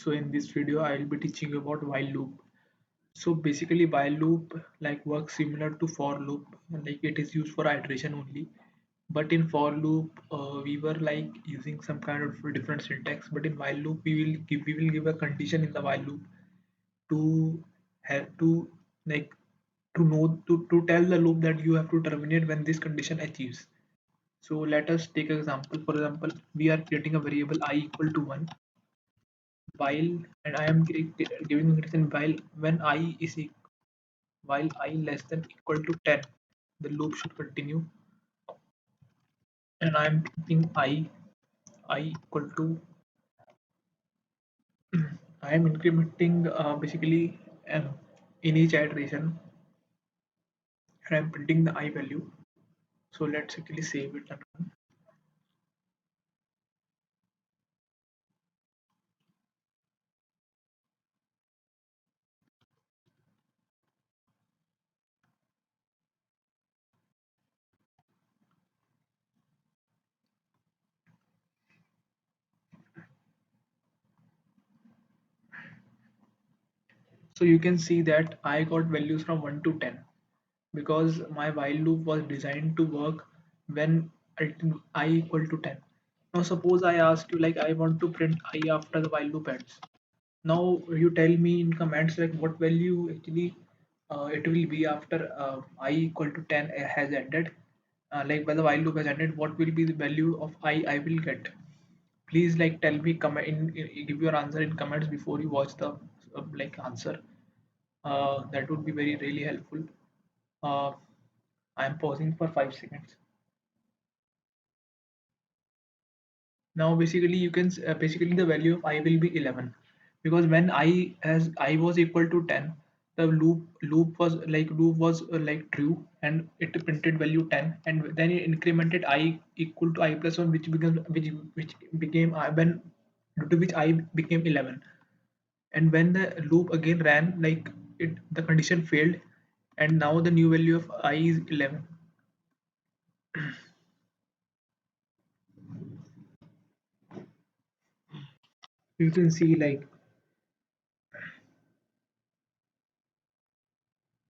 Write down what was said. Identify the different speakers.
Speaker 1: So in this video I will be teaching you about while loop. So basically while loop like works similar to for loop, like it is used for iteration only. But in for loop we were like using some kind of different syntax, but in while loop we will give a condition in the while loop to have to like to know to tell the loop that you have to terminate when this condition achieves. So let us take an example. For example, we are creating a variable I equal to 1 while, and I am giving a condition while when I is while I less than equal to 10, the loop should continue. And I am keeping I equal to I am incrementing basically in each iteration, and I am printing the I value. So let's actually save it and run. So you can see that I got values from 1 to 10 because my while loop was designed to work when I equal to 10. Now suppose I ask you like I want to print I after the while loop ends. Now you tell me in comments like what value actually it will be after I equal to 10 has ended. Like when the while loop has ended, what will be the value of I will get? Please like tell me comment give your answer in comments before you watch the like answer. That would be very really helpful. uh, I am pausing for 5 seconds. Now basically you can basically the value of I will be 11 because when I was equal to 10, the loop was like true, and it printed value 10, and then it incremented I equal to I plus 1, which became I when due to which I became 11. And when the loop again ran, like it the condition failed, and now the new value of I is 11. You can see like